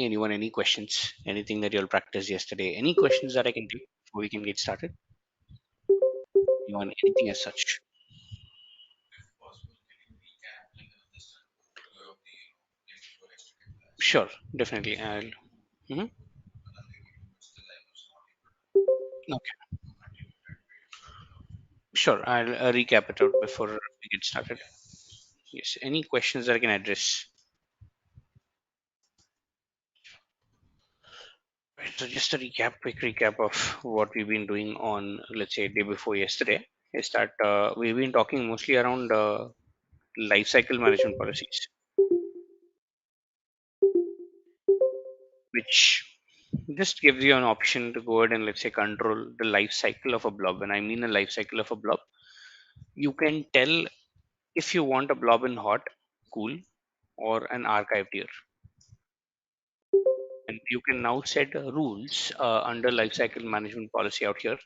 Anyone, any questions? Anything that you all practiced yesterday? Any questions that I can take before we can get started? Anyone, anything as such? Sure, definitely. I'll. Mhm. Okay, sure. I'll recap it out before we get started. Yes. Any questions that I can address? Right, so just a quick recap of what we've been doing on, let's say, day before yesterday. Is that we've been talking mostly around life cycle management policies, which just gives you an option to go ahead and, let's say, control the life cycle of a blob. When I mean a life cycle of a blob, you can tell if you want a blob in hot, cool, or an archive tier. And you can now set rules under lifecycle management policy out here,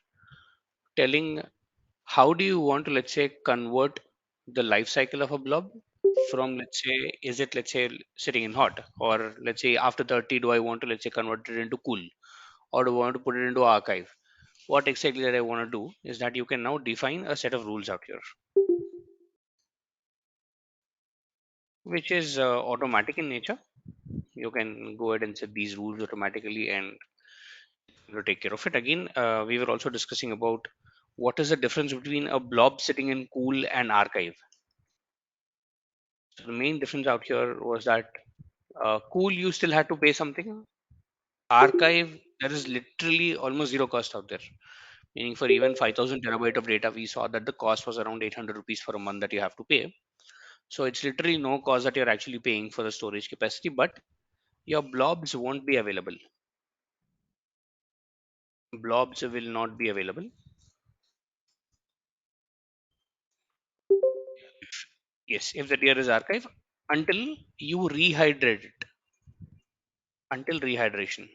telling how do you want to, let's say, convert the life cycle of a blob from, let's say, is it, let's say, sitting in hot, or let's say after 30, do I want to, let's say, convert it into cool, or do I want to put it into archive? What exactly that I want to do is that you can now define a set of rules out here, which is automatic in nature. You can go ahead and set these rules automatically and to take care of it. Again, we were also discussing about what is the difference between a blob sitting in cool and archive. So the main difference out here was that cool, you still had to pay something. Archive, there is literally almost zero cost out there. Meaning for even 5,000 terabyte of data, we saw that the cost was around 800 rupees for a month that you have to pay. So it's literally no cost that you're actually paying for the storage capacity, but your blobs won't be available. Blobs will not be available. Yes, if the tier is archive, until you rehydrate it, until rehydration,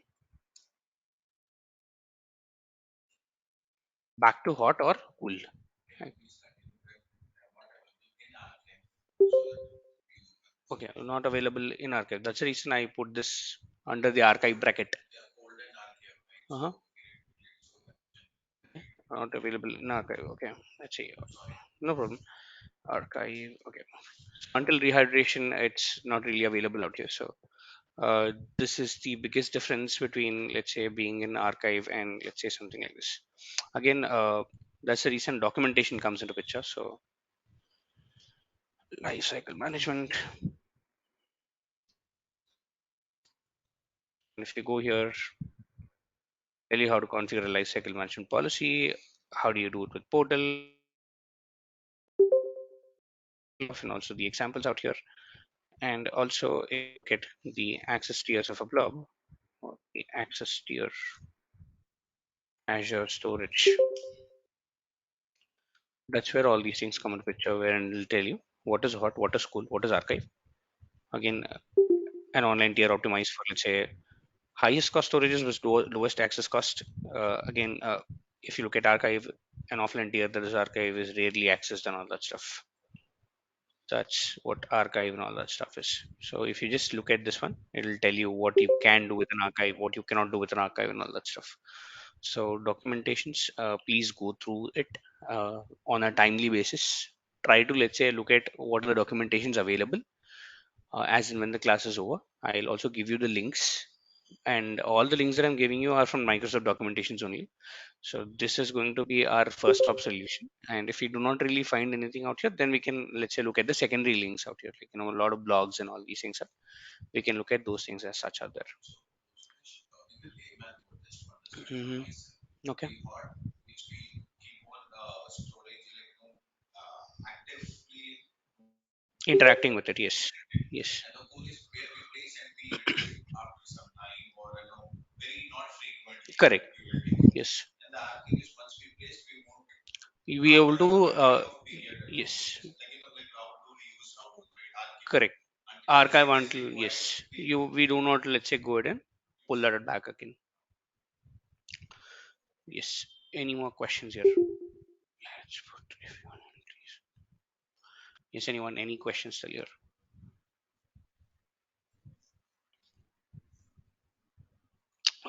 back to hot or cool. Okay, not available in archive. That's the reason I put this under the archive bracket. Uh-huh. Not available in archive. Okay, let's see. No problem. Archive. Okay. Until rehydration, it's not really available out here. So this is the biggest difference between, let's say, being in archive and, let's say, something like this. Again, that's the reason documentation comes into picture. So life cycle management. And if you go here, tell you how to configure a lifecycle management policy, how do you do it with portal, and also the examples out here. And also get the access tiers of a blob, or the access tier Azure storage. That's where all these things come into picture, where it'll tell you what is hot, what is cool, what is archive. Again, an online tier optimized for, let's say, highest cost storages was lowest access cost. Again, if you look at archive, an offline tier that is archive is rarely accessed and all that stuff. That's what archive and all that stuff is. So if you just look at this one, it'll tell you what you can do with an archive, what you cannot do with an archive, and all that stuff. So documentations, please go through it on a timely basis. Try to, let's say, look at what are the documentations available as and when the class is over. I'll also give you the links, and all the links that I'm giving you are from Microsoft documentations only. So this is going to be our first stop solution. And if we do not really find anything out here, then we can, let's say, look at the secondary links out here. Like, a lot of blogs and all these things. We can look at those things as such out there. Hmm. Okay. Interacting with it. Yes. Yes. Correct. Yes. You be able to. Yes. Correct. Archive until, yes. We do not, let's say, go ahead and pull that back again. Yes. Any more questions here? Let's put if you want, please. Yes, anyone, any questions till here?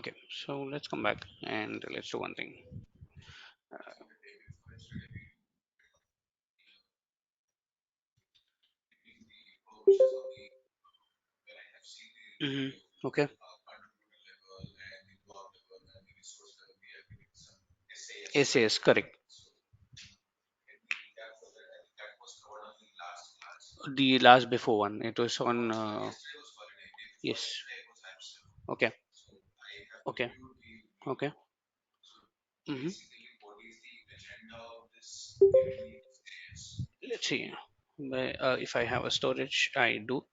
Okay, so let's come back and let's do one thing. Mhm. Okay. Yes, yes, correct. The last before one, it was on. Yes. Okay. Okay. Okay. Hmm. Let's see. If I have a storage, I do.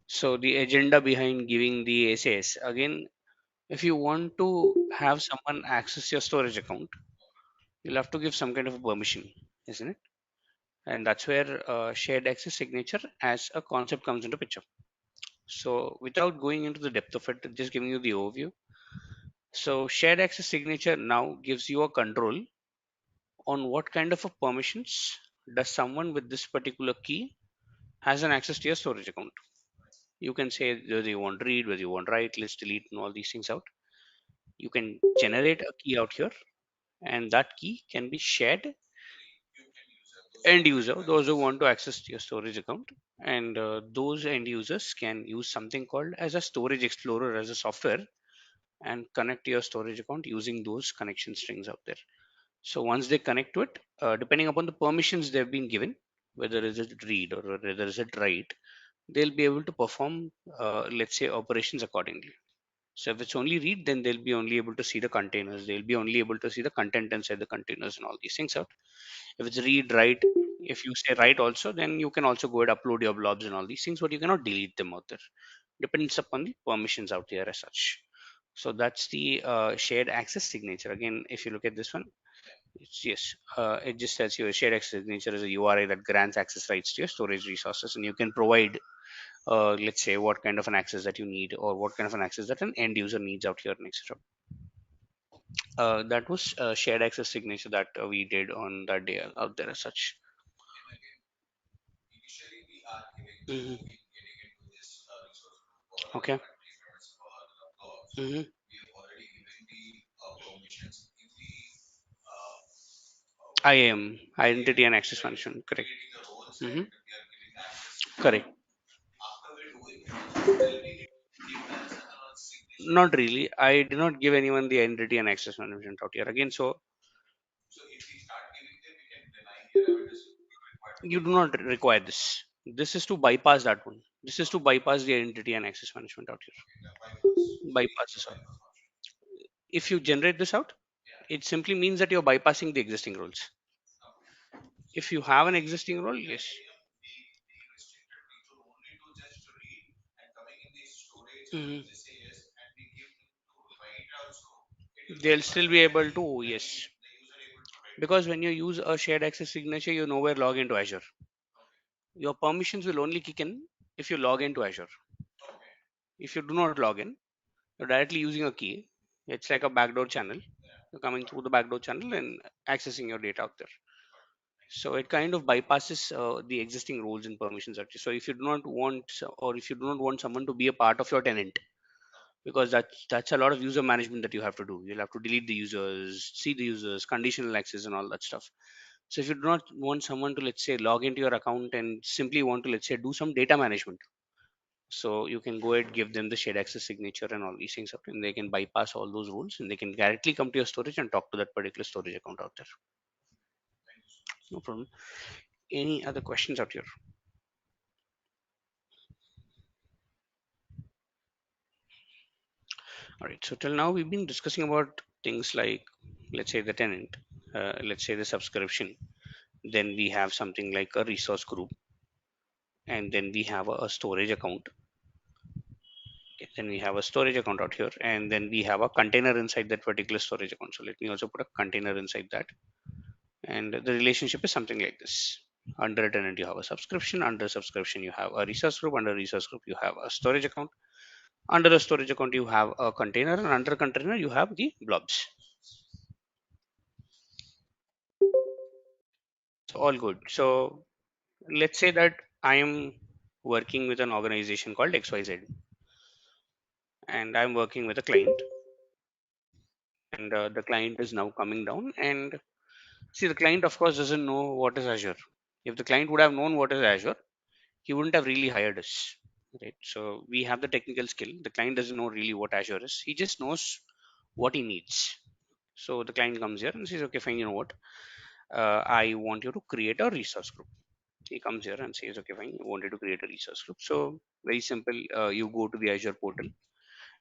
So the agenda behind giving the SAS again, if you want to have someone access your storage account, you'll have to give some kind of a permission, isn't it? And that's where shared access signature as a concept comes into picture. So without going into the depth of it, just giving you the overview. So shared access signature now gives you a control on what kind of a permissions does someone with this particular key has an access to your storage account. You can say whether you want read, whether you want write, list, delete, and all these things out. You can generate a key out here, and that key can be shared end user, those who want to access your storage account, and those end users can use something called as a storage explorer as a software and connect to your storage account using those connection strings out there. So once they connect to it, depending upon the permissions they've been given, whether is it read or whether is it write, they'll be able to perform, let's say, operations accordingly. So if it's only read, then they'll be only able to see the containers. They'll be only able to see the content inside the containers and all these things out. If it's read, write, if you say write also, then you can also go and upload your blobs and all these things, but you cannot delete them out there. Depends upon the permissions out there as such. So that's the shared access signature. Again, if you look at this one, it's yes, it just says your shared access signature is a URI that grants access rights to your storage resources, and you can provide, let's say, what kind of an access that you need or what kind of an access that an end user needs out here next. That was shared access signature that we did on that day out there as such. Hmm. Okay. Hmm. IAM, identity and access management. Correct. Hmm. Correct. Not really. I did not give anyone the identity and access management out here again. So you do not require this. This is to bypass that one. This is to bypass the identity and access management out here. Bypass this out. If you generate this out, it simply means that you're bypassing the existing rules. If you have an existing rule, yes, mhm, they'll still be able to, yes, because when you use a shared access signature, you nowhere log into Azure. Your permissions will only kick in if you log into Azure. If you do not log in, you're directly using a key. It's like a backdoor channel. You're coming through the backdoor channel and accessing your data out there. So it kind of bypasses the existing roles and permissions. Actually. So if you do not want, or if you do not want someone to be a part of your tenant, because that's a lot of user management that you have to do. You'll have to delete the users, see the users, conditional access, and all that stuff. So if you do not want someone to, let's say, log into your account and simply want to, let's say, do some data management, so you can go ahead, give them the shared access signature and all these things up, and they can bypass all those rules and they can directly come to your storage and talk to that particular storage account out there. No problem. Any other questions out here? All right. So till now we've been discussing about things like, let's say, the tenant, let's say the subscription. Then we have something like a resource group, and then we have a storage account. Okay, then we have a storage account out here, and then we have a container inside that particular storage account. So let me also put a container inside that, and the relationship is something like this. Under a tenant, you have a subscription. Under subscription, you have a resource group. Under resource group, you have a storage account. Under the storage account, you have a container, and under container, you have the blobs. So all good. So let's say that I am working with an organization called XYZ, and I'm working with a client. and the client is now coming down. And see, the client of course doesn't know what is Azure. If the client would have known what is Azure, he wouldn't have really hired us, right? So we have the technical skill. The client doesn't know really what Azure is. He just knows what he needs. So the client comes here and says, okay, fine, you know what, I want you to create a resource group. He comes here and says, okay, fine, you wanted to create a resource group. So very simple. You go to the Azure portal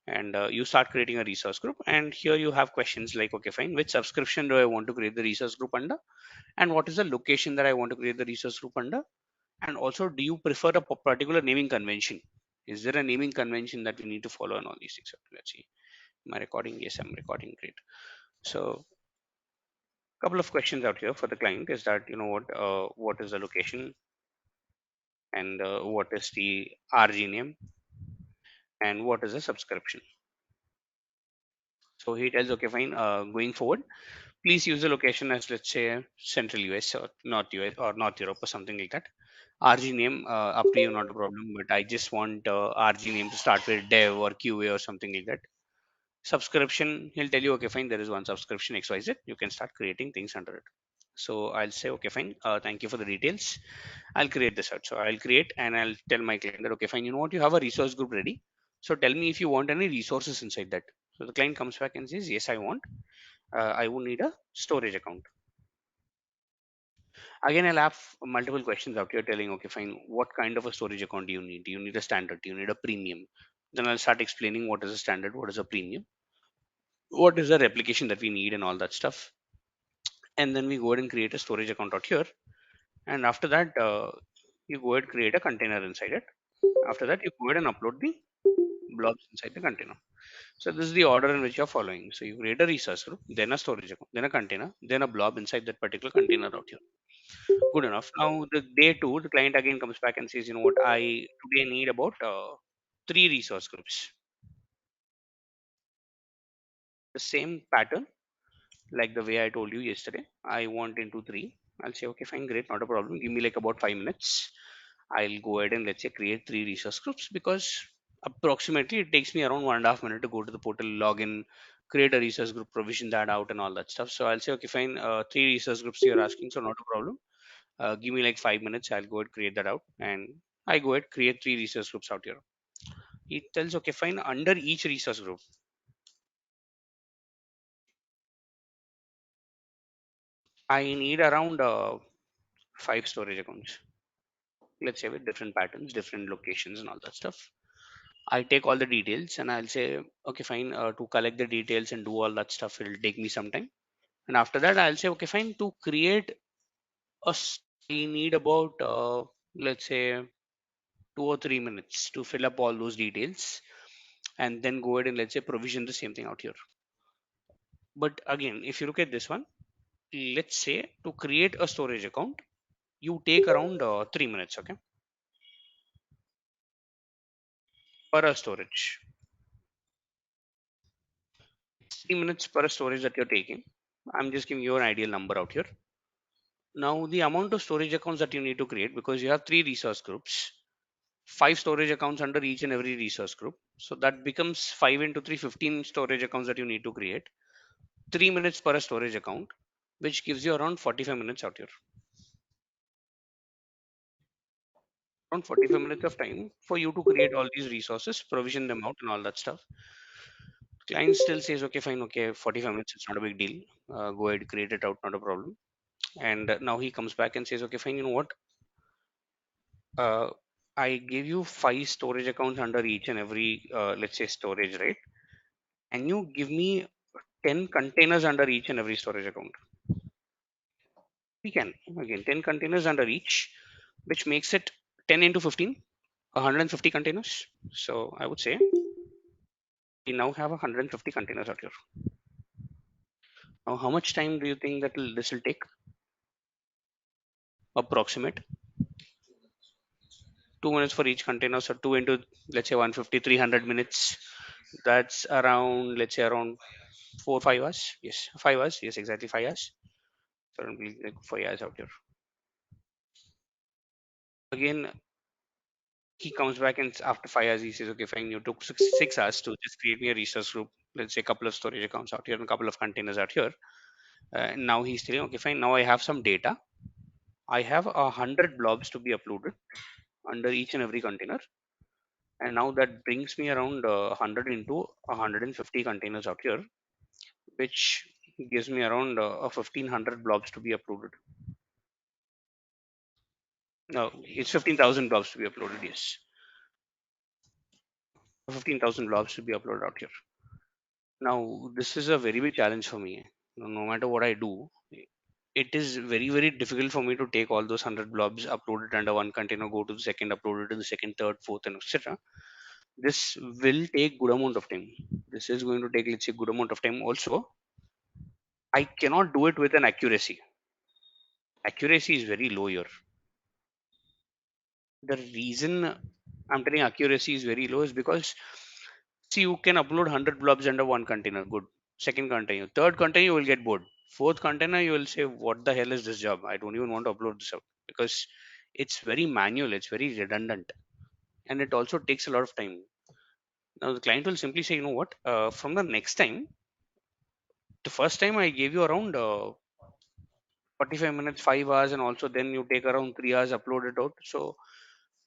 and you start creating a resource group, and here you have questions like, okay, fine, which subscription do I want to create the resource group under, and what is the location that I want to create the resource group under, and also do you prefer a particular naming convention? Is there a naming convention that we need to follow and all these things? So let's see. Am I recording? Yes, I'm recording. Great. So couple of questions out here for the client is that, you know what is the location, and what is the RG name, and what is the subscription. So he tells, okay, fine, going forward, please use the location as, let's say, Central US or North US or North Europe or something like that. RG name, up to you, not a problem, but I just want RG name to start with dev or QA or something like that. Subscription, he'll tell you, okay, fine, there is one subscription XYZ. You can start creating things under it. So I'll say, okay, fine, thank you for the details. I'll create this out. So I'll create and I'll tell my client that, okay, fine, you know what, you have a resource group ready. So tell me if you want any resources inside that. So the client comes back and says, yes, I want. I would need a storage account. Again, I'll have multiple questions out here telling, okay, fine, what kind of a storage account do you need? Do you need a standard? Do you need a premium? Then I'll start explaining what is a standard, what is a premium, what is the replication that we need, and all that stuff. And then we go ahead and create a storage account out here. And after that, you go ahead and create a container inside it. After that, you go ahead and upload the blobs inside the container. So this is the order in which you're following. So you create a resource group, then a storage account, then a container, then a blob inside that particular container out here. Good enough. Now the day two, the client again comes back and says, you know what, I today need about three resource groups. The same pattern, like the way I told you yesterday. I want into three. I'll say, okay, fine, great, not a problem. Give me like about 5 minutes. I'll go ahead and let's say create three resource groups, because approximately it takes me around 1.5 minutes to go to the portal, log in, create a resource group, provision that out, and all that stuff. So I'll say, okay, fine, three resource groups you're asking, so not a problem. Give me like 5 minutes. I'll go ahead create that out, and I go ahead create three resource groups out here. It tells, okay, fine, under each resource group, I need around five storage accounts. Let's say with different patterns, different locations, and all that stuff. I take all the details and I'll say, okay, fine, to collect the details and do all that stuff, it'll take me some time. And after that, I'll say, okay, fine, to create we need about, let's say, 2 or 3 minutes to fill up all those details, and then go ahead and let's say provision the same thing out here. But again, if you look at this one, let's say to create a storage account, you take around 3 minutes, okay, per a storage. 3 minutes per storage that you're taking. I'm just giving you an ideal number out here. Now, the amount of storage accounts that you need to create, because you have three resource groups, five storage accounts under each and every resource group. So that becomes 5 into 3, 15 storage accounts that you need to create. 3 minutes per storage account, which gives you around 45 minutes out here. Around 45 minutes of time for you to create all these resources, provision them out, and all that stuff. Client still says, okay, fine, okay, 45 minutes, it's not a big deal. Go ahead, create it out, not a problem. And now he comes back and says, okay, fine, you know what? uh, I give you five storage accounts under each and every, let's say, storage, right? And you give me 10 containers under each and every storage account. We can, again, 10 containers under each, which makes it 10 into 15, 150 containers. So I would say we now have 150 containers out here. Now, how much time do you think that this will take? Approximate 2 minutes for each container. So 2 into, let's say, 150, 300 minutes. That's around, let's say, around 4 5 hours. Yes, 5 hours. Yes, exactly 5 hours. Currently like 5 hours out here. Again, he comes back and after 5 hours he says, okay, fine, you took six hours to just create me a resource group. let's say a couple of storage accounts out here and a couple of containers out here. Now he's telling, okay, fine. Now I have some data. I have 100 blobs to be uploaded under each and every container, and now that brings me around 100 into 150 containers out here, which gives me around 1500 blobs to be uploaded. No, it's 15,000 blobs to be uploaded. Yes, 15,000 blobs to be uploaded out here. Now, this is a very big challenge for me. No matter what I do, it is very, very difficult for me to take all those 100 blobs, upload it under one container, go to the second, upload it to the second, third, fourth, and etc. This will take good amount of time. This is going to take, let's say, good amount of time. Also, I cannot do it with an accuracy. Accuracy is very low here. The reason I'm telling accuracy is very low is because, see, you can upload 100 blobs under one container. Good. Second container. Third container, you will get bored. Fourth container, you will say, what the hell is this job? I don't even want to upload this out because it's very manual, it's very redundant, and it also takes a lot of time. Now, the client will simply say, you know what, from the next time, the first time I gave you around 45 minutes, 5 hours, and also then you take around 3 hours, upload it out. So,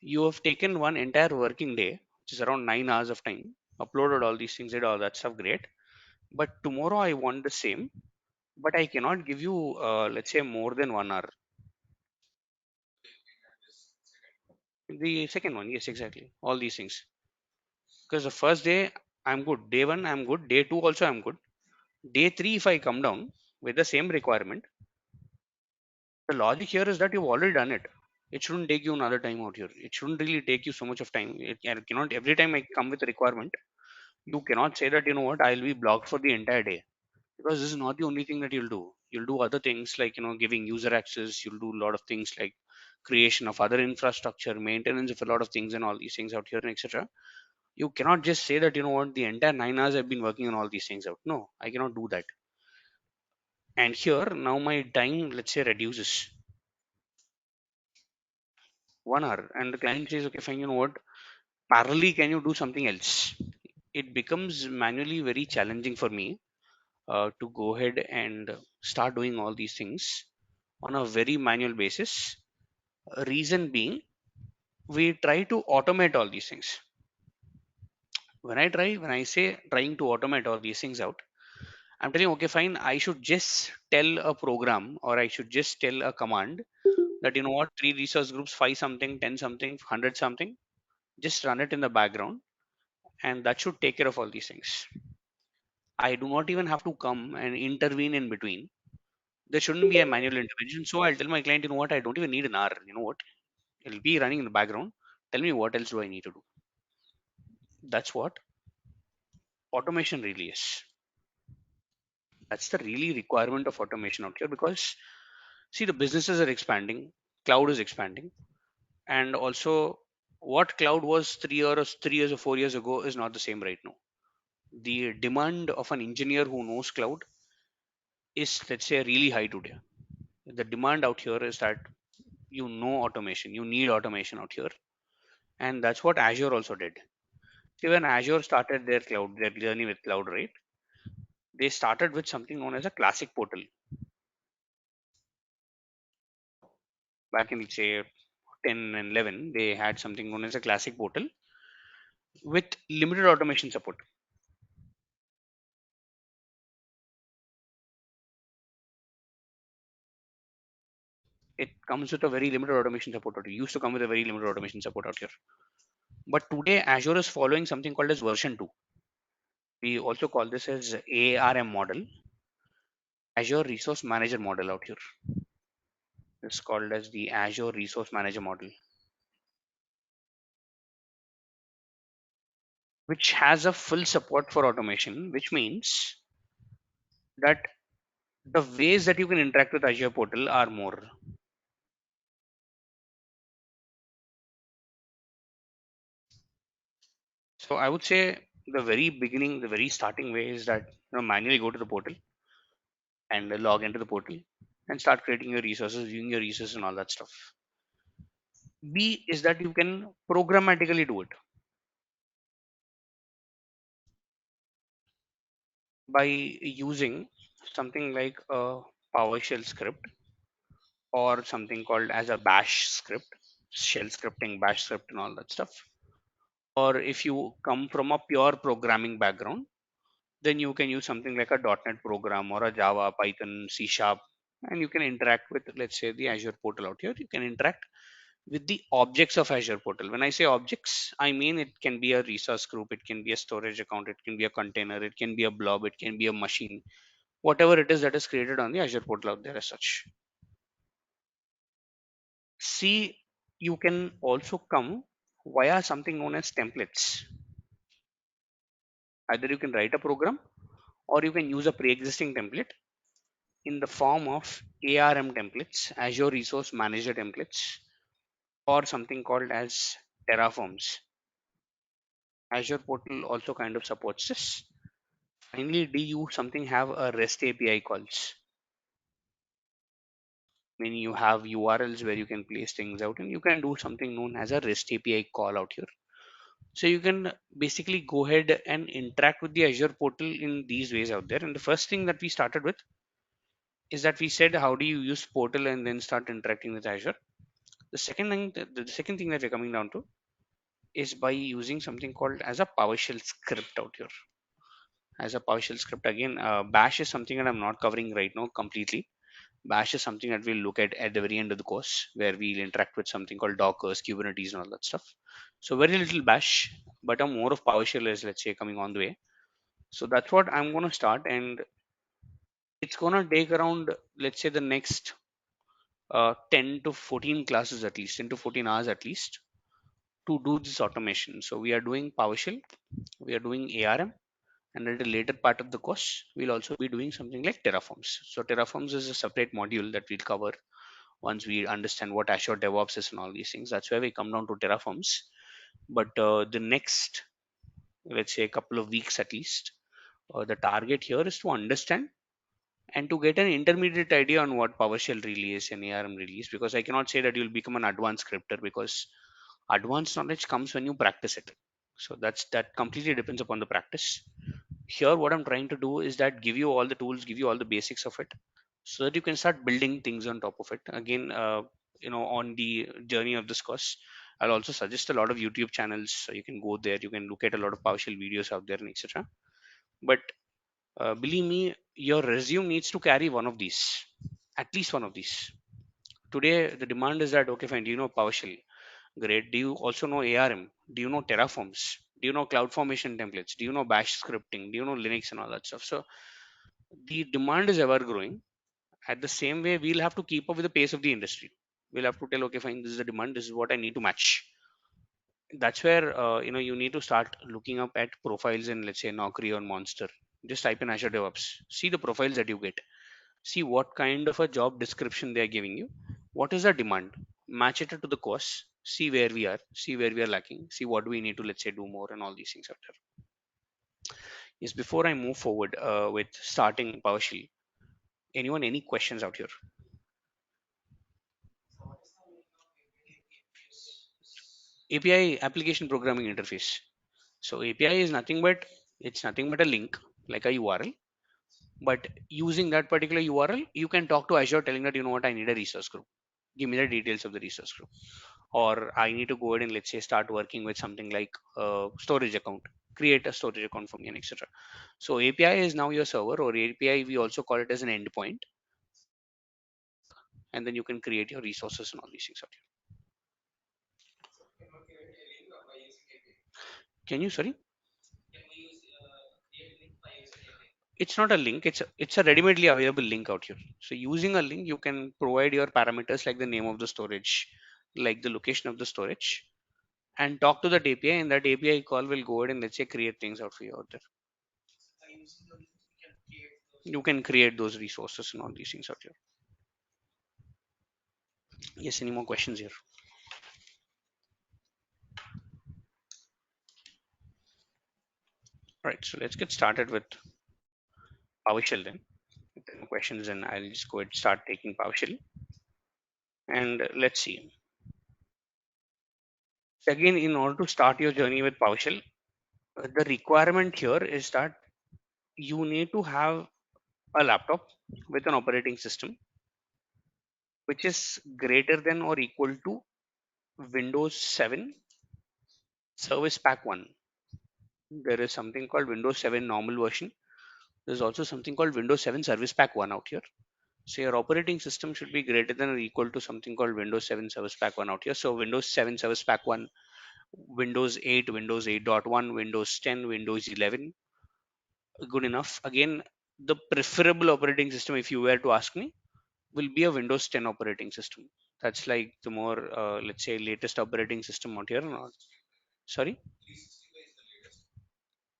you have taken one entire working day, which is around 9 hours of time, uploaded all these things, did all that stuff, great. But tomorrow I want the same, but I cannot give you, let's say, more than 1 hour. The second one, yes, exactly. All these things. Because the first day I'm good, day one I'm good, day two also I'm good. Day three, if I come down with the same requirement, the logic here is that you've already done it. It shouldn't take you another time out here. It shouldn't really take you so much of time. It cannot, every time I come with a requirement, you cannot say that, you know what, I'll be blocked for the entire day, because this is not the only thing that you'll do. You'll do other things like, giving user access. You'll do a lot of things like creation of other infrastructure, maintenance of a lot of things, and all these things out here, and etc. You cannot just say that, you know what, the entire 9 hours I've been working on all these things out. No, I cannot do that. And here now my time, let's say, reduces 1 hour, and the client says, okay, fine, you know what, parallelly, can you do something else? It becomes manually very challenging for me to go ahead and start doing all these things on a very manual basis. Reason being, we try to automate all these things. When I say trying to automate all these things out, I'm telling, okay, fine, I should just tell a program, or I should just tell a command that, you know what, three resource groups, five something, 10 something, 100 something, just run it in the background, and that should take care of all these things. I do not even have to come and intervene in between. There shouldn't be a manual intervention. So I'll tell my client, you know what, I don't even need an hour. You know what, it'll be running in the background. Tell me what else do I need to do. That's what automation really is. That's the really requirement of automation out here, because see, the businesses are expanding, cloud is expanding, and also what cloud was 3 years or 4 years ago is not the same right now. The demand of an engineer who knows cloud is, let's say, really high today. The demand out here is that you know automation, you need automation out here, and that's what Azure also did. See, when Azure started their journey with cloud, right? They started with something known as a classic portal. Back in, say, 10 and 11, they had something known as a classic portal with limited automation support. It comes with a very limited automation support. It used to come with a very limited automation support out here. But today, Azure is following something called as version 2. We also call this as ARM model, Azure Resource Manager model out here. It's called as the Azure Resource Manager model, which has a full support for automation, which means that the ways that you can interact with Azure portal are more. So I would say the very beginning, the very starting way is that, manually go to the portal and log into the portal and start creating your resources, viewing your resources, and all that stuff. B is that you can programmatically do it. by using something like a PowerShell script or something called as a bash script, shell scripting, bash script, and all that stuff. Or if you come from a pure programming background, then you can use something like a .NET program or a Java, Python, C Sharp, and you can interact with, let's say, the Azure portal out here. You can interact with the objects of Azure portal. When I say objects, I mean it can be a resource group, it can be a storage account, it can be a container, it can be a blob, it can be a machine, whatever it is that is created on the Azure portal out there as such. See, you can also come via something known as templates. Either you can write a program or you can use a pre-existing template in the form of ARM templates, Azure Resource Manager templates, or something called as Terraforms. Azure portal also kind of supports this. Finally, do you something have a REST API calls? Meaning you have URLs where you can place things out and you can do something known as a REST API call out here. So you can basically go ahead and interact with the Azure portal in these ways out there. And the first thing that we started with is that we said, how do you use portal and then start interacting with Azure? The second thing that we're coming down to is by using something called as a PowerShell script out here. As a PowerShell script, again, Bash is something that I'm not covering right now completely. Bash is something that we'll look at the very end of the course, where we'll interact with something called Dockers, Kubernetes, and all that stuff. So very little Bash, but a more of PowerShell is, let's say, coming on the way. So that's what I'm going to start, and it's going to take around, let's say, the next 10 to 14 classes at least, 10 to 14 hours at least, to do this automation. So we are doing PowerShell, we are doing ARM, and at a later part of the course, we'll also be doing something like Terraforms. So Terraforms is a separate module that we'll cover once we understand what Azure DevOps is and all these things. That's where we come down to Terraforms. But the next, let's say, a couple of weeks at least, the target here is to understand and to get an intermediate idea on what PowerShell really is and ARM really is, because I cannot say that you'll become an advanced scripter, because advanced knowledge comes when you practice it. So that completely depends upon the practice. Here, what I'm trying to do is that give you all the tools, give you all the basics of it, so that you can start building things on top of it. Again, on the journey of this course, I'll also suggest a lot of YouTube channels. So you can go there, you can look at a lot of PowerShell videos out there and etc. But believe me, your resume needs to carry one of these, at least one of these. Today, the demand is that, okay, fine, do you know PowerShell? Great. Do you also know ARM? Do you know Terraforms? Do you know cloud formation templates? Do you know Bash scripting? Do you know Linux and all that stuff? So the demand is ever growing. At the same way, we'll have to keep up with the pace of the industry. We'll have to tell, okay, fine, this is the demand, this is what I need to match. That's where you need to start looking up at profiles in, let's say, Naukri or Monster. Just type in Azure DevOps. See the profiles that you get. See what kind of a job description they are giving you. What is the demand? Match it to the course. See where we are. See where we are lacking. See what we need to, let's say, do more and all these things out there. Yes, before I move forward with starting PowerShell, anyone any questions out here? API, application programming interface. So API is nothing but, it's nothing but a link, like a URL. But using that particular URL, you can talk to Azure telling that, you know what, I need a resource group. Give me the details of the resource group. Or I need to go ahead and, let's say, start working with something like a storage account. Create a storage account for me and etc. So API is now your server, or API we also call it as an endpoint, and then you can create your resources and all these things out here. Can you, sorry? It's not a link, it's a ready-madely available link out here. So using a link, you can provide your parameters like the name of the storage, like the location of the storage, and talk to that API, and that API call will go ahead and, let's say, create things out for you out there. You can create those resources and all these things out here. Yes, any more questions here? All right, so let's get started with PowerShell then. If there are no questions, then I'll just go ahead and start taking PowerShell. And let's see. Again, in order to start your journey with PowerShell, the requirement here is that you need to have a laptop with an operating system which is greater than or equal to Windows 7 Service Pack 1. There is something called Windows 7 normal version. There's also something called Windows 7 Service Pack 1 out here. So your operating system should be greater than or equal to something called Windows 7 Service Pack 1 out here. So Windows 7 Service Pack 1, Windows 8, Windows 8.1, Windows 10, Windows 11, good enough. Again, the preferable operating system, if you were to ask me, will be a Windows 10 operating system. That's like the more, let's say, latest operating system out here. Sorry?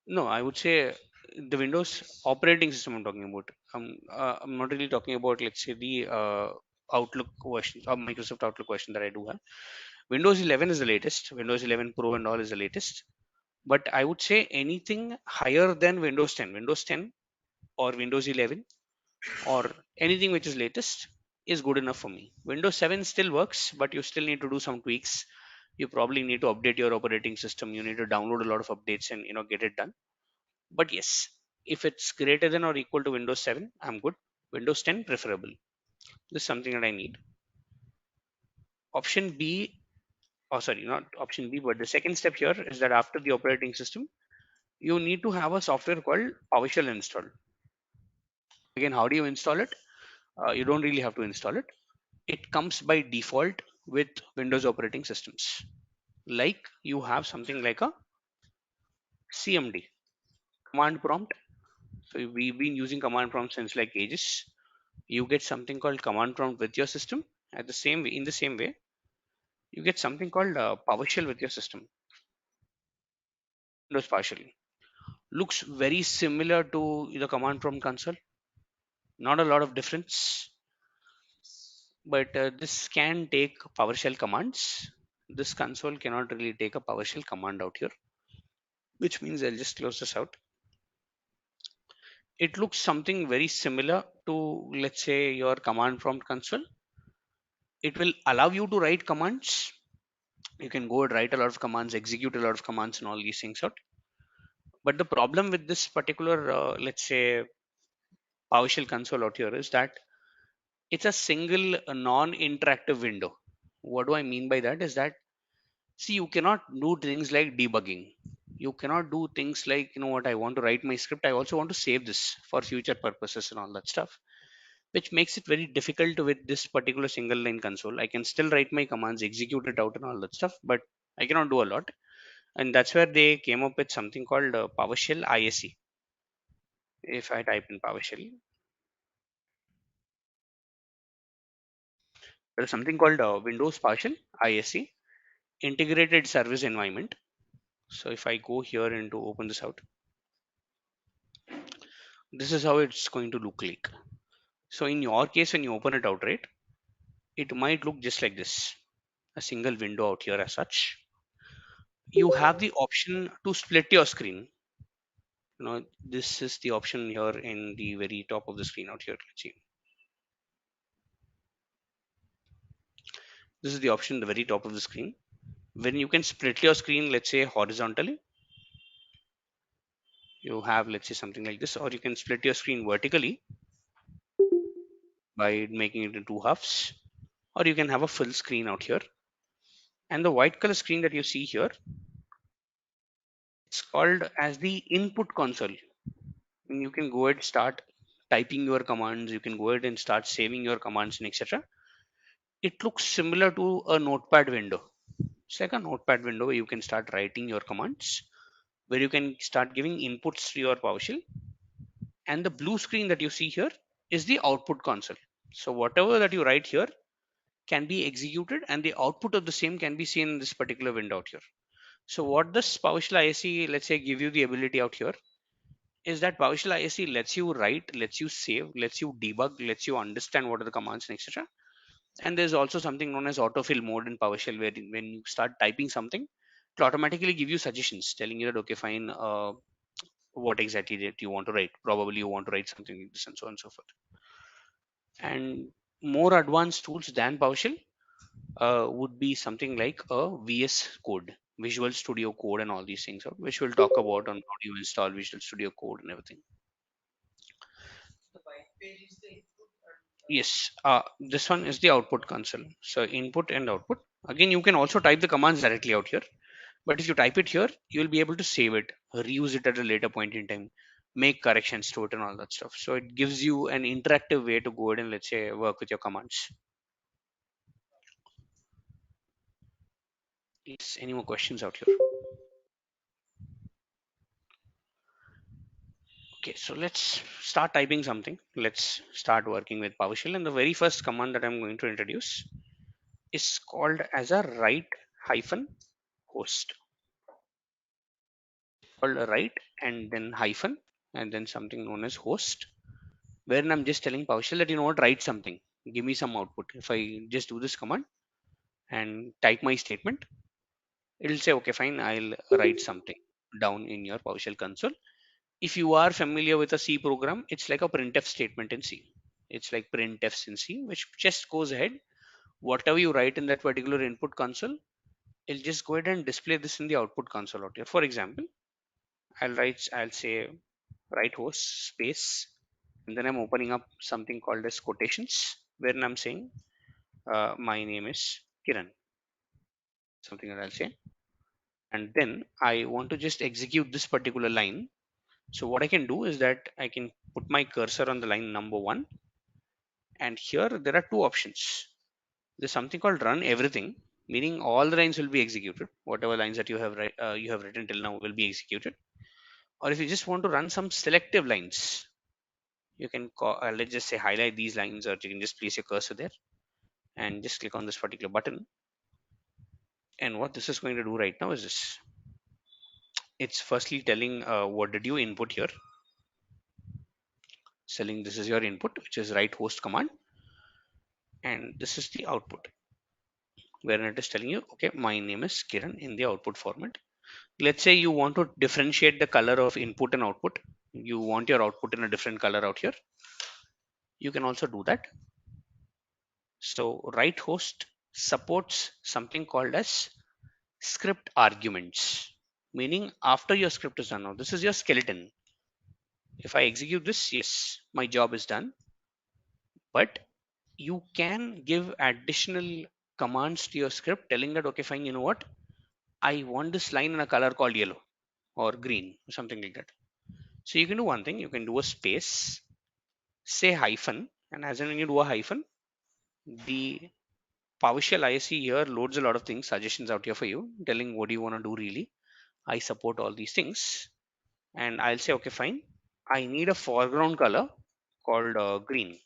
No, I would say the Windows operating system I'm talking about. I'm not really talking about, let's say, the Outlook version or Microsoft Outlook version that I do have. Windows 11 is the latest. Windows 11 Pro and all is the latest. But I would say anything higher than Windows 10, Windows 10 or Windows 11 or anything which is latest is good enough for me. Windows 7 still works, but you still need to do some tweaks. You probably need to update your operating system. You need to download a lot of updates and get it done. But yes, if it's greater than or equal to Windows 7, I'm good. Windows 10 preferable. This is something that I need. Option B, oh sorry, not option B, but the second step here is that after the operating system, you need to have a software called PowerShell installed. Again, how do you install it? You don't really have to install it. It comes by default with Windows operating systems. Like you have something like a CMD, command prompt. So we've been using command prompt since like ages. You get something called command prompt with your system. At the same way, in the same way, you get something called PowerShell with your system. Windows PowerShell looks very similar to the command prompt console. Not a lot of difference, but this can take PowerShell commands. This console cannot really take a PowerShell command out here, which means I'll just close this out. It looks something very similar to, let's say, your command prompt console. It will allow you to write commands. You can go and write a lot of commands, execute a lot of commands, and all these things out. But the problem with this particular, let's say, PowerShell console out here is that it's a single non-interactive window. What do I mean by that? Is that, see, you cannot do things like debugging. You cannot do things like, what, I want to write my script. I also want to save this for future purposes and all that stuff, which makes it very difficult with this particular single line console. I can still write my commands, execute it out and all that stuff, but I cannot do a lot. And that's where they came up with something called PowerShell ISE. If I type in PowerShell, there is something called Windows PowerShell ISE, Integrated Service Environment. So if I go here and to open this out, this is how it's going to look like. So in your case, when you open it out, right, it might look just like this, a single window out here as such. You have the option to split your screen. This is the option here in the very top of the screen out here. Let's see. This is the option at the very top of the screen. When you can split your screen, let's say horizontally, you have, let's say, something like this, or you can split your screen vertically by making it into two halves, or you can have a full screen out here. And the white color screen that you see here, it's called as the input console. And you can go ahead and start typing your commands. You can go ahead and start saving your commands and etc. It looks similar to a notepad window. It's like a notepad window where you can start writing your commands, where you can start giving inputs to your PowerShell. And the blue screen that you see here is the output console. So whatever that you write here can be executed, and the output of the same can be seen in this particular window out here. So what this PowerShell ISE, let's say, give you the ability out here is that PowerShell ISE lets you write, lets you save, lets you debug, lets you understand what are the commands and etc. And there's also something known as autofill mode in PowerShell, where when you start typing something, it automatically give you suggestions telling you that, okay, fine, what exactly that you want to write. Probably you want to write something like this and so on and so forth. And more advanced tools than PowerShell would be something like a VS Code, Visual Studio Code, and all these things, which we'll talk about on how do you install Visual Studio Code and everything. Yes, this one is the output console. So input and output. Again, you can also type the commands directly out here. But if you type it here, you will be able to save it, reuse it at a later point in time, make corrections to it and all that stuff. So it gives you an interactive way to go ahead and let's say work with your commands. Yes, any more questions out here? Okay, so let's start typing something. Let's start working with PowerShell. And the very first command that I'm going to introduce is called as a write hyphen host. Called a write and then hyphen and then something known as host, wherein I'm just telling PowerShell that you know what, write something. Give me some output. If I just do this command and type my statement, it'll say, okay, fine, I'll write something down in your PowerShell console. If you are familiar with a C program, it's like a printf statement in C. It's like printfs in C, which just goes ahead. Whatever you write in that particular input console, it'll just go ahead and display this in the output console out here. For example, I'll say write host space, and then I'm opening up something called as quotations, where I'm saying my name is Kiran, something that I'll say. And then I want to just execute this particular line. So what I can do is that I can put my cursor on the line number one, and here there are two options. There's something called run everything, meaning all the lines will be executed. Whatever lines that you have written till now will be executed. Or if you just want to run some selective lines, you can call, let's just say highlight these lines, or you can just place your cursor there and just click on this particular button. And what this is going to do right now is this: it's firstly telling what did you input here, telling this is your input, which is write host command, and this is the output, where it is telling you, okay, my name is Kiran in the output format. Let's say you want to differentiate the color of input and output. You want your output in a different color out here. You can also do that. So write host supports something called as script arguments, meaning after your script is done, now this is your skeleton. If I execute this, yes, my job is done. But you can give additional commands to your script telling that, okay, fine, you know what, I want this line in a color called yellow or green or something like that. So you can do one thing, you can do a space, say hyphen, and as in when you do a hyphen, the PowerShell ISE here loads a lot of things, suggestions out here for you, telling what do you want to do really. I support all these things, and I'll say, okay, fine, I need a foreground color called green.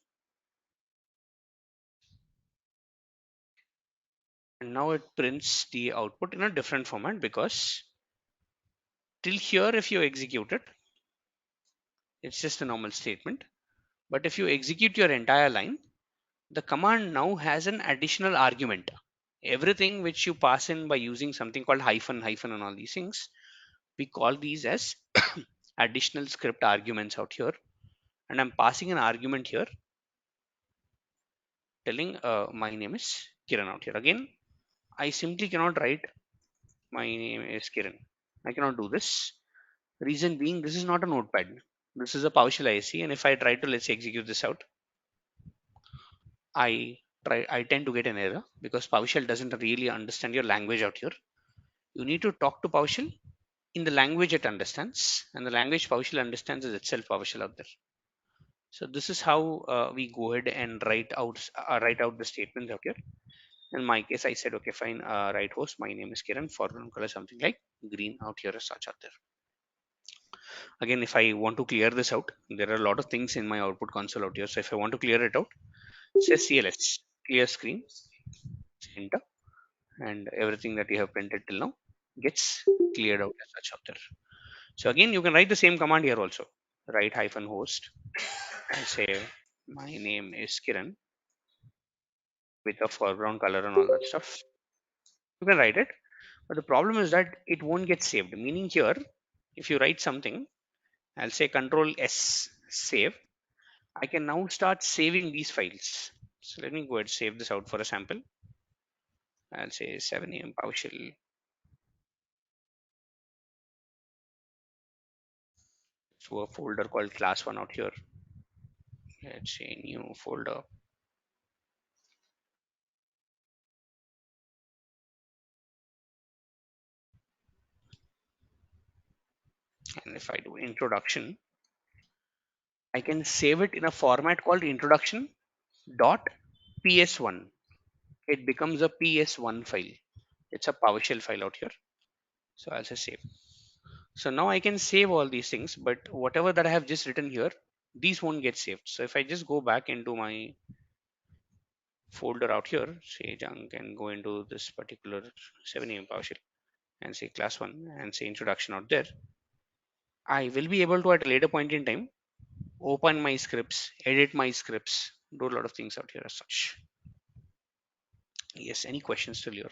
And now it prints the output in a different format, because till here if you execute it, it's just a normal statement. But if you execute your entire line, the command now has an additional argument. Everything which you pass in by using something called hyphen, hyphen, and all these things, we call these as additional script arguments out here. And I'm passing an argument here telling my name is Kiran out here. Again, I simply cannot write my name is Kiran. I cannot do this. Reason being, this is not a notepad. This is a PowerShell ISC, and if I try to, let's say, execute this out, I tend to get an error because PowerShell doesn't really understand your language out here. You need to talk to PowerShell in the language it understands, and the language PowerShell understands is itself PowerShell out there. So this is how we go ahead and write out the statements out here. In my case, I said, okay, fine, write host. My name is Kiran. Foreground color something like green out here as such out there. Again, if I want to clear this out, there are a lot of things in my output console out here. So if I want to clear it out, say CLS, clear screen, enter, and everything that you have printed till now gets cleared out as such out there. So again, you can write the same command here also. Write hyphen host and say my name is Kiran with a foreground color and all that stuff. You can write it, but the problem is that it won't get saved. Meaning here, if you write something, I'll say Control S save. I can now start saving these files. So let me go ahead and save this out for a sample. I'll say 7 a.m. PowerShell to a folder called class one out here. let's say new folder, and if I do introduction, I can save it in a format called introduction dot ps1. It becomes a ps1 file. It's a PowerShell file out here. So I'll say save. So now I can save all these things, but whatever that I have just written here, these won't get saved. So if I just go back into my folder out here, say junk, and go into this particular 7am PowerShell and say class 1 and say introduction out there, I will be able to at a later point in time open my scripts, edit my scripts, do a lot of things out here as such. Yes, any questions still here?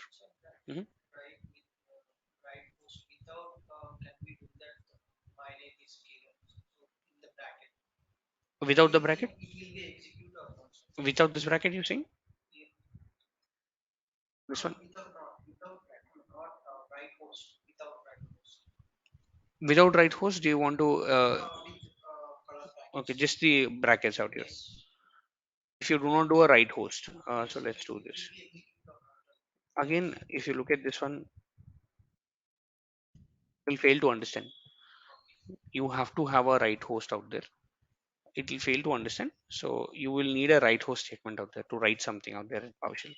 Mhm. Without the bracket? Without this bracket, you saying? This one? Without right host, do you want to? Okay, just the brackets out here. If you do not do a right host, so let's do this. Again, if you look at this one, you'll fail to understand. You have to have a right host out there. It will fail to understand. So you will need a right host statement out there to write something out there in PowerShell.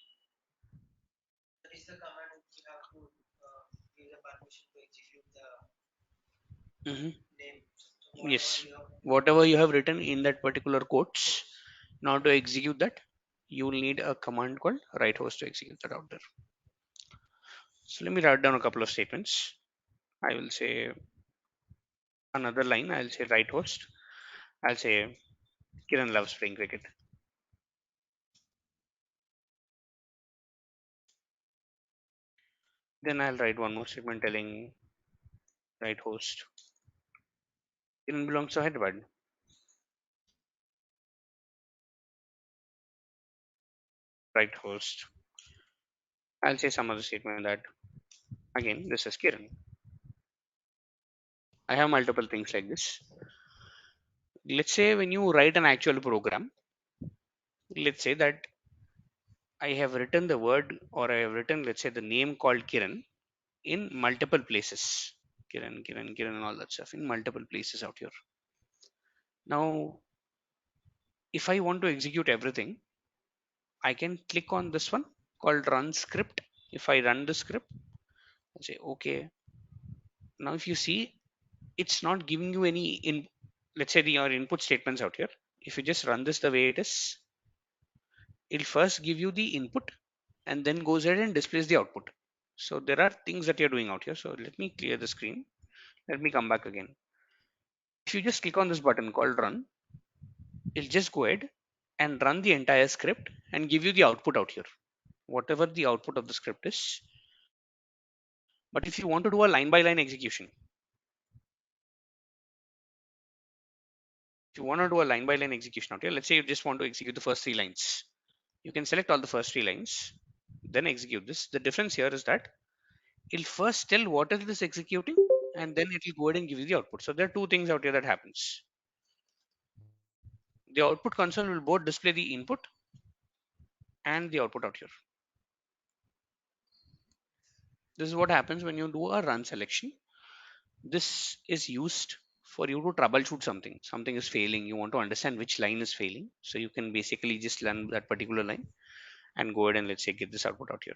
Mhm. Yes, whatever you have written in that particular quotes, now to execute that, you will need a command called write host to execute that out there. So let me write down a couple of statements. I will say another line. I'll say write host. I'll say Kiran loves playing cricket. Then I'll write one more statement telling write host. Kiran belongs to Hyderabad. Write host. I'll say some other statement that again this is Kiran. I have multiple things like this. Let's say when you write an actual program, let's say that I have written the word or I have written, let's say, the name called Kiran in multiple places. Kiran, Kiran, Kiran, and all that stuff in multiple places out here. Now, if I want to execute everything, I can click on this one called run script. If I run the script, I say, okay. Now, if you see, it's not giving you any in, let's say, your input statements out here. If you just run this the way it is, it'll first give you the input and then goes ahead and displays the output. So there are things that you're doing out here. So let me clear the screen. Let me come back again. If you just click on this button called run, it'll just go ahead and run the entire script and give you the output out here, whatever the output of the script is. But if you want to do a line by line execution, if you want to do a line by line execution out here, let's say you just want to execute the first 3 lines. You can select all the first 3 lines, then execute this. The difference here is that it'll first tell what is this executing and then it will go ahead and give you the output. So there are two things out here that happens. The output console will both display the input and the output out here. This is what happens when you do a run selection. This is used for you to troubleshoot something. Something is failing. You want to understand which line is failing. So you can basically just run that particular line and go ahead and let's say get this output out here.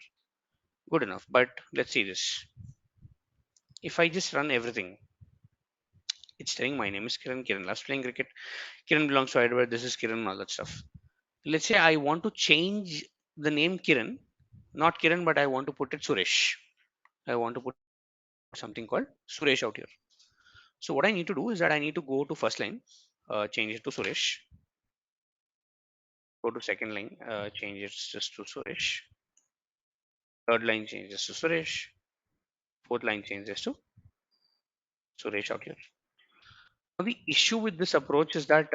Good enough. But let's see this. If I just run everything, it's telling my name is Kiran. Kiran loves playing cricket. Kiran belongs to Hyderabad. This is Kiran and all that stuff. Let's say I want to change the name Kiran, not Kiran, but I want to put it Suresh. I want to put something called Suresh out here. So what I need to do is that I need to go to first line, change it to Suresh. Go to second line, change it just to Suresh. Third line changes to Suresh. Fourth line changes to Suresh out here. Now the issue with this approach is that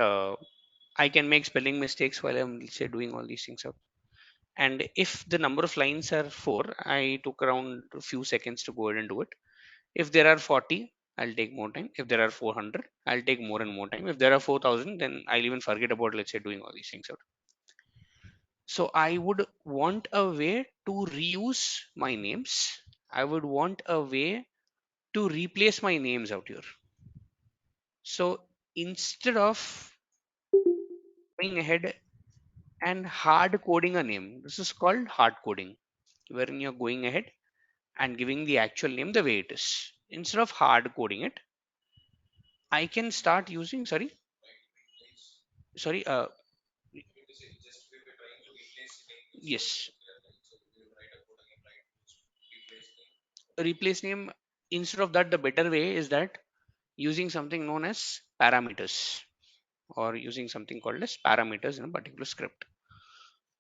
I can make spelling mistakes while I'm let's say doing all these things out. And if the number of lines are 4, I took around a few seconds to go ahead and do it. If there are 40, I'll take more time. If there are 400, I'll take more and more time. If there are 4,000, then I'll even forget about, let's say, doing all these things out. So I would want a way to reuse my names. I would want a way to replace my names out here. So instead of going ahead and hard coding a name, this is called hard coding, wherein you're going ahead and giving the actual name the way it is. Instead of hard coding it, I can start using, sorry, yes, replace name. Instead of that, the better way is that using something known as parameters, or using something called as parameters in a particular script.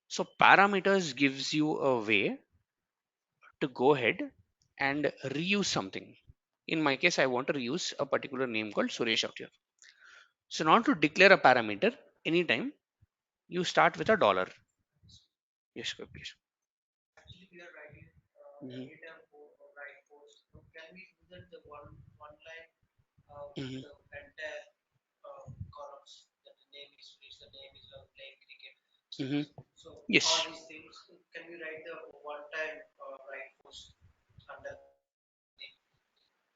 So parameters gives you a way to go ahead and reuse something. In my case, I want to reuse a particular name called Suresh out here. So now to declare a parameter, anytime you start with a dollar. Yes, go please. Mhm. Mhm. Mhm. Yes.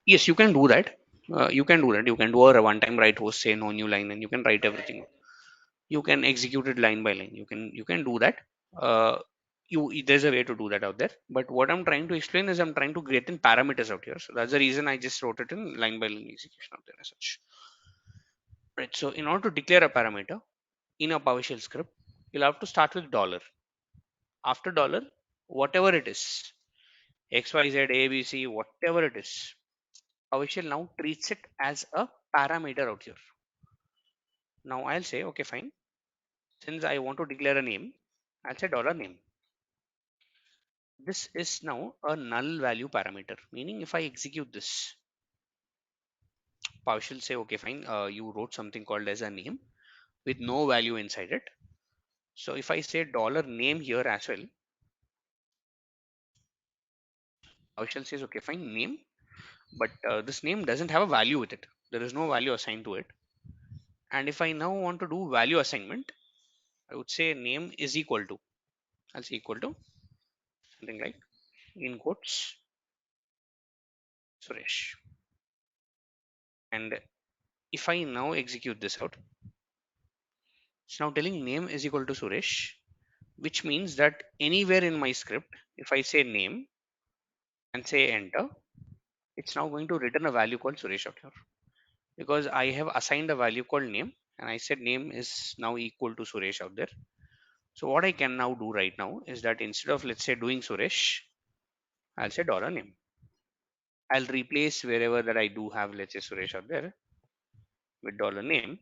Yes, you can do that. You can do that. You can do a one-time write host, say no new line, and you can write everything. You can execute it line by line. You can do that. Uh, there's a way to do that out there. But what I'm trying to explain is I'm trying to get in parameters out here. So that's the reason I just wrote it in line by line execution out there as such. Right. So in order to declare a parameter in a PowerShell script, you'll have to start with dollar. After dollar, whatever it is, X, Y, Z, A, B, C, whatever it is, PowerShell now treats it as a parameter out here. Now I'll say, okay, fine. Since I want to declare a name, I'll say dollar name. This is now a null value parameter, meaning if I execute this, PowerShell say, okay, fine. You wrote something called as a name with no value inside it. So if I say dollar name here as well, PowerShell says, okay, fine, name, but this name doesn't have a value with it. There is no value assigned to it. And if I now want to do value assignment, I would say name is equal to, I'll say equal to something like in quotes Suresh. And if I now execute this out, it's now telling name is equal to Suresh, which means that anywhere in my script, if I say name and say enter, it's now going to return a value called Suresh out here, because I have assigned a value called name and I said name is now equal to Suresh out there. So what I can now do right now is that instead of, let's say, doing Suresh, I'll say dollar name. I'll replace wherever that I do have, let's say, Suresh out there with dollar name,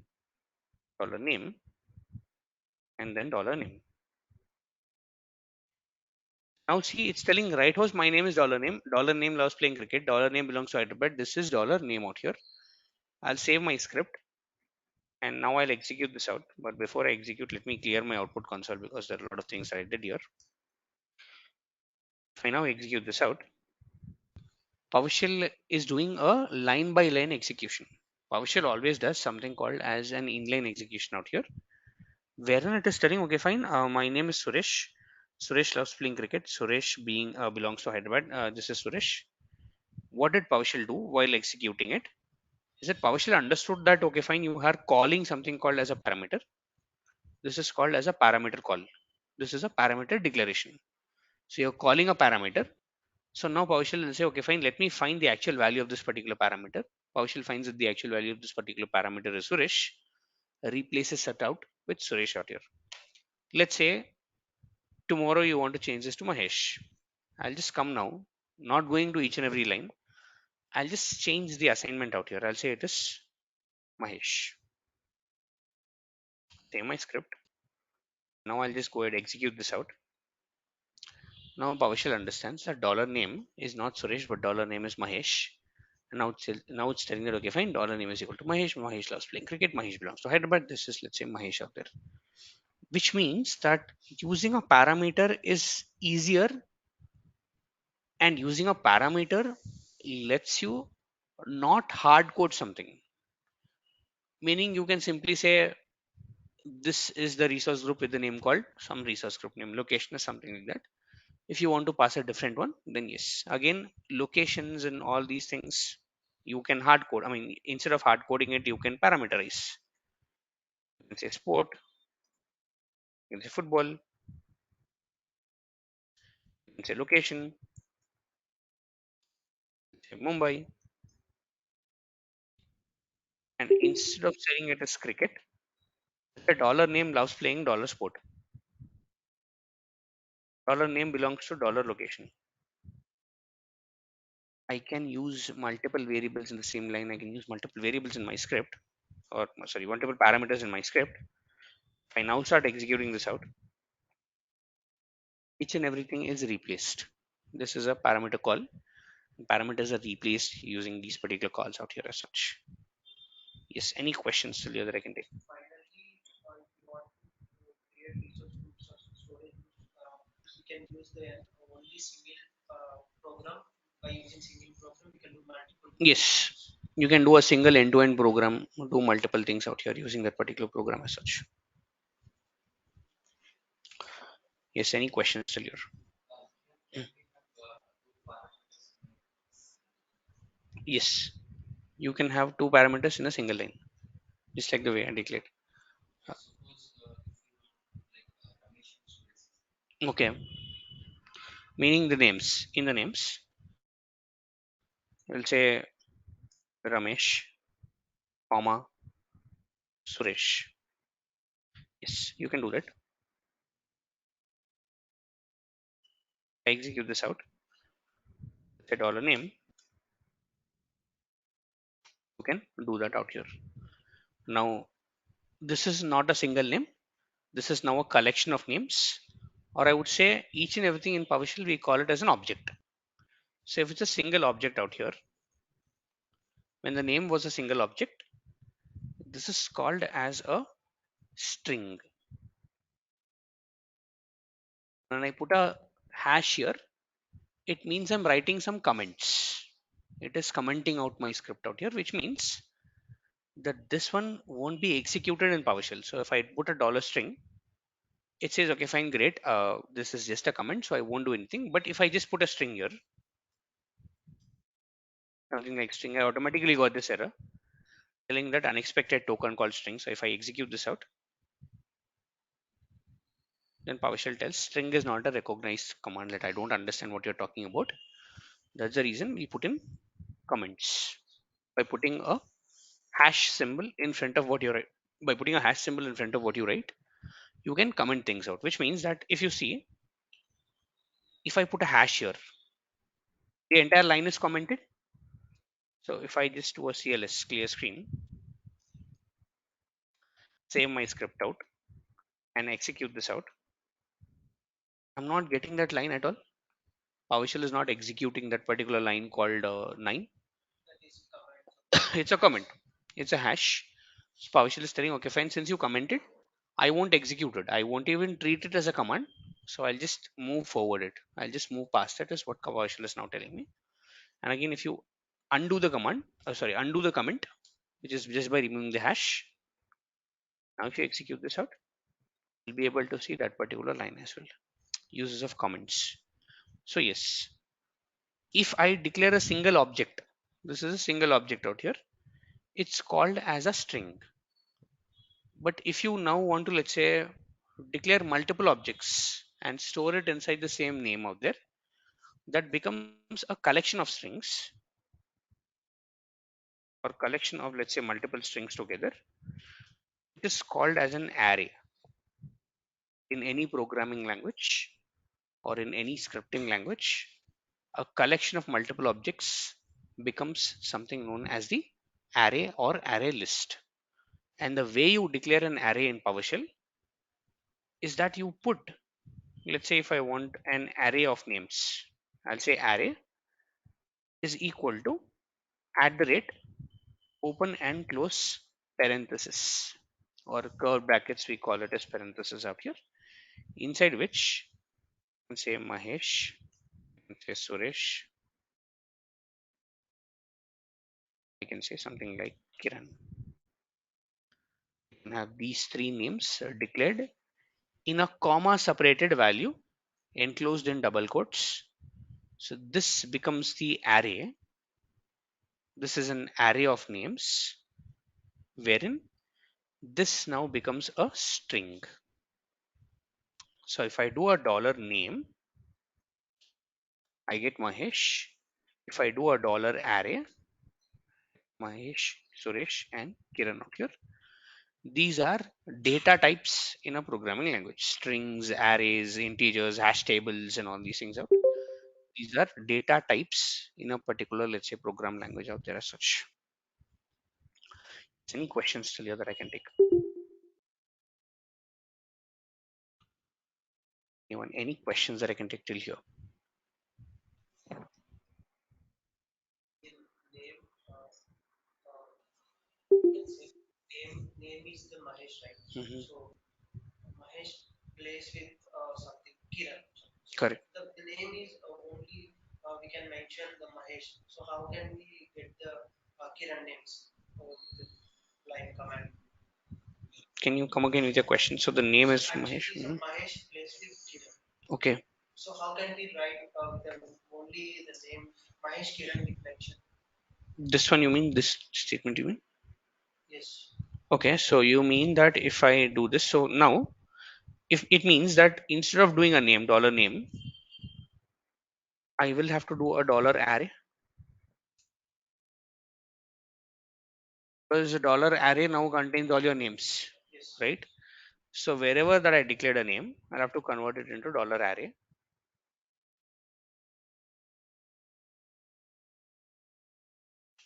and then dollar name. Now see, it's telling right host, my name is dollar name loves playing cricket, dollar name belongs to Hyderabad. This is dollar name out here. I'll save my script and now I'll execute this out. But before I execute, let me clear my output console because there are a lot of things that I did here. If I now execute this out, PowerShell is doing a line by line execution. PowerShell always does something called as an inline execution out here, wherein it is telling, okay, fine, my name is Suresh. Suresh loves playing cricket. Suresh being belongs to Hyderabad. This is Suresh. What did PowerShell do while executing it? Is that PowerShell understood that, okay, fine, you are calling something called as a parameter. This is called as a parameter call. This is a parameter declaration. So you're calling a parameter. So now PowerShell will say, okay, fine, let me find the actual value of this particular parameter. PowerShell finds that the actual value of this particular parameter is Suresh, replaces it out with Suresh out here. Let's say tomorrow you want to change this to Mahesh. I'll just come now, not going to each and every line. I'll just change the assignment out here. I'll say it is Mahesh. Save my script. Now I'll just go ahead and execute this out. Now PowerShell understands that dollar name is not Suresh, but dollar name is Mahesh. And now it's telling that, okay, fine, dollar name is equal to Mahesh. Mahesh loves playing cricket. Mahesh belongs to Hyderabad. This is, let's say, Mahesh out there. Which means that using a parameter is easier, and using a parameter lets you not hard code something. Meaning you can simply say this is the resource group with the name called some resource group name, location or something like that. If you want to pass a different one, then yes. Again, locations and all these things you can hard code. I mean, instead of hard coding it, you can parameterize. You can say sport, you can say football, you can say location, you can say Mumbai, and instead of saying it as cricket, the dollar name loves playing dollar sport. Dollar name belongs to dollar location. I can use multiple variables in the same line. I can use multiple variables in my script, or sorry, multiple parameters in my script. If I now start executing this out, each and everything is replaced. This is a parameter call. Parameters are replaced using these particular calls out here as such. Yes, any questions still here that I can take? Yes, you can do a single end-to-end program, do multiple things out here using that particular program as such. Yes, any questions still here? Mm. Yes, you can have two parameters in a single line, just like the way I declared. Uh, Okay, meaning the names. In the names, we'll say Ramesh, comma, Suresh. Yes, you can do that. I execute this out. Say dollar name. You can do that out here. Now, this is not a single name. This is now a collection of names, or I would say each and everything in PowerShell we call it as an object. So if it's a single object out here, when the name was a single object, this is called as a string. When I put a hash here, it means I'm writing some comments. It is commenting out my script out here, which means that this one won't be executed in PowerShell. So if I put a dollar string, it says, okay, fine, great. This is just a comment, so I won't do anything. But if I just put a string here, something like string, I automatically got this error telling that unexpected token called string. So if I execute this out, then PowerShell tells string is not a recognized command that I don't understand what you're talking about. That's the reason we put in comments by putting a hash symbol in front of what you write. By putting a hash symbol in front of what you write, you can comment things out, which means that if you see, if I put a hash here, the entire line is commented. So if I just do a CLS clear screen, save my script out and execute this out, I'm not getting that line at all. PowerShell is not executing that particular line called 9. It's a comment. It's a hash. So PowerShell is telling, okay, fine, since you commented, I won't execute it. I won't even treat it as a command. So I'll just move forward it. I'll just move past it is what PowerShell is now telling me. And again, if you undo the command, undo the comment, which is just by removing the hash. Now, if you execute this out, you'll be able to see that particular line as well. Uses of comments. So yes, if I declare a single object, this is a single object out here, it's called as a string. But if you now want to, let's say, declare multiple objects and store it inside the same name out there, that becomes a collection of strings or collection of, let's say, multiple strings together. It is called as an array in any programming language or in any scripting language. A collection of multiple objects becomes something known as the array or array list. And the way you declare an array in PowerShell is that you put, let's say if I want an array of names, I'll say array is equal to at the rate open and close parenthesis or curved brackets, we call it as parenthesis up here, inside which you can say Mahesh, you can say Suresh, can say something like Kiran. You can have these three names declared in a comma separated value enclosed in double quotes. So this becomes the array. This is an array of names wherein this now becomes a string. So if I do a dollar name, I get Mahesh. If I do a dollar array, Mahesh, Suresh, and Kiran out here. These are data types in a programming language: strings, arrays, integers, hash tables, and all these things out. These are data types in a particular, let's say, program language out there as such. Any questions still here that I can take? Anyone? Any questions that I can take till here? Mhm. Correct. Can you come again with your question? So the name is Mahesh. Mhm. Okay. This one you mean? This statement you mean? Okay. So you mean that if I do this, so now if it means that instead of doing a name, dollar name, I will have to do a dollar array, because the dollar array now contains all your names, right? So wherever that I declared a name, I'll have to convert it into dollar array.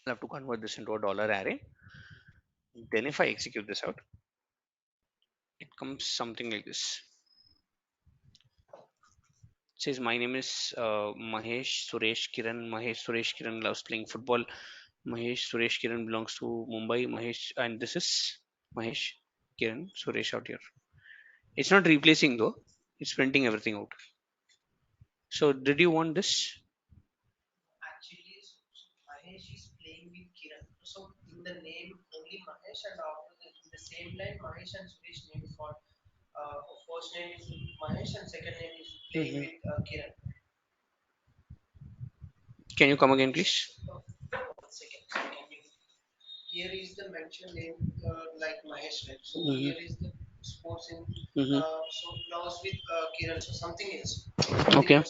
I'll have to convert this into a dollar array. Then if I execute this out, it comes something like this. It says my name is Mahesh Suresh Kiran. Mahesh Suresh Kiran loves playing football. Mahesh Suresh Kiran belongs to Mumbai. Mahesh, and this is Mahesh Kiran Suresh out here. It's not replacing though. It's printing everything out. So did you want this? Mhm. Can you come again, please? Mhm. Mhm. Okay.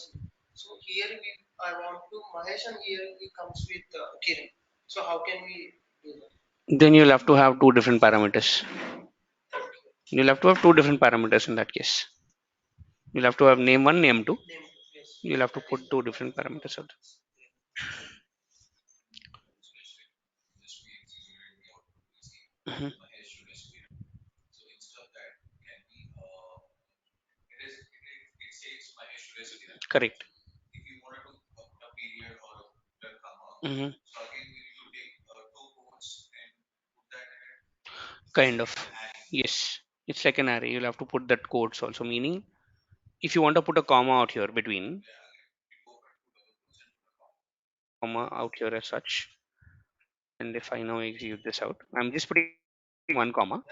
Then you'll have to have two different parameters. You'll have to have two different parameters in that case. You'll have to have name one, name two. You'll have to put two different parameters out. Mhm. Correct. Mhm. Kind of. Yes. It's like an array. You'll have to put that quotes also. Meaning, if you want to put a comma out here between, comma out here as such, and if I now execute this out, I'm just putting one comma.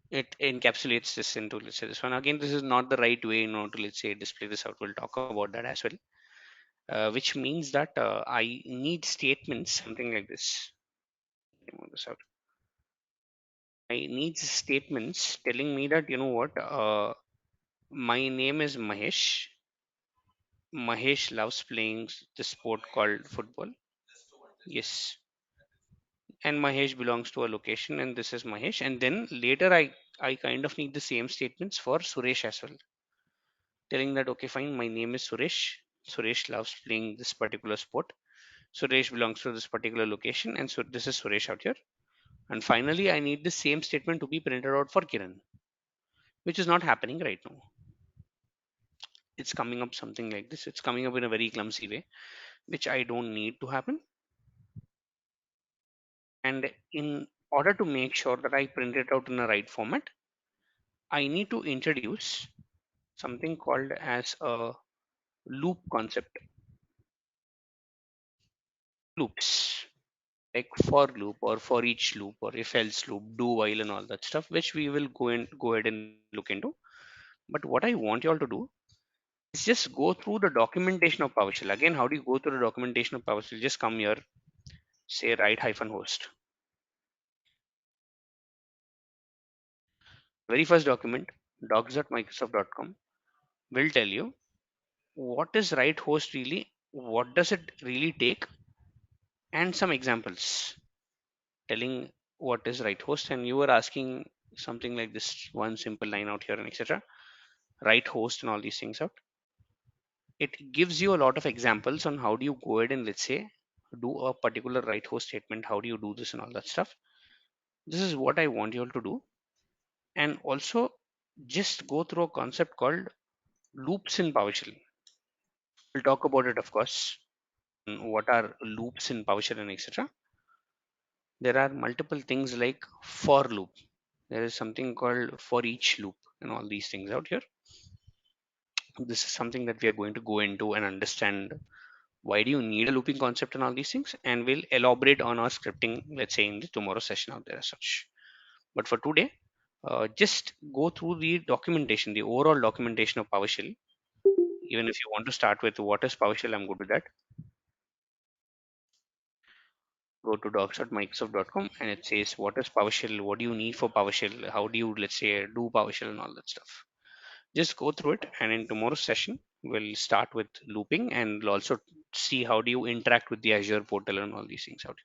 It encapsulates this into, let's say, this one. Again, this is not the right way, to, let's say, display this out. We'll talk about that as well. Which means that I need statements, something like this. Let me move this out. I need statements telling me that, you know what, my name is Mahesh. Mahesh loves playing the sport called football. Yes. And Mahesh belongs to a location, and this is Mahesh. And then later, I kind of need the same statements for Suresh as well, telling that, okay, fine, my name is Suresh. Suresh loves playing this particular sport. Suresh belongs to this particular location, and so this is Suresh out here. And finally, I need the same statement to be printed out for Kiran, which is not happening right now. It's coming up something like this. It's coming up in a very clumsy way, which I don't need to happen. And in order to make sure that I print it out in the right format, I need to introduce something called as a loop concept. loops, like for loop or for each loop or if else loop, do while and all that stuff, which we will go ahead and look into. But what I want you all to do is just go through the documentation of PowerShell. Again, how do you go through the documentation of PowerShell? Just come here, say write hyphen host. Very first document, docs.microsoft.com, will tell you what is write host really, what does it really take, and some examples telling what is write host. And you were asking something like this one simple line out here and etc. Write host and all these things out. It gives you a lot of examples on how do you go ahead and let's say do a particular write host statement. How do you do this and all that stuff? This is what I want you all to do. And also just go through a concept called loops in PowerShell. We'll talk about it, of course. What are loops in PowerShell and etc. There are multiple things like for loop. There is something called for each loop and all these things out here. This is something that we are going to go into and understand why do you need a looping concept and all these things, and we'll elaborate on our scripting, let's say in the tomorrow session out there as such. But for today, just go through the documentation, the overall documentation of PowerShell. Even if you want to start with what is PowerShell, I'm good with that. Go to docs.microsoft.com and it says what is PowerShell, what do you need for PowerShell, how do you let's say do PowerShell and all that stuff. Just go through it, and in tomorrow's session we'll start with looping, and we'll also see how do you interact with the Azure portal and all these things out.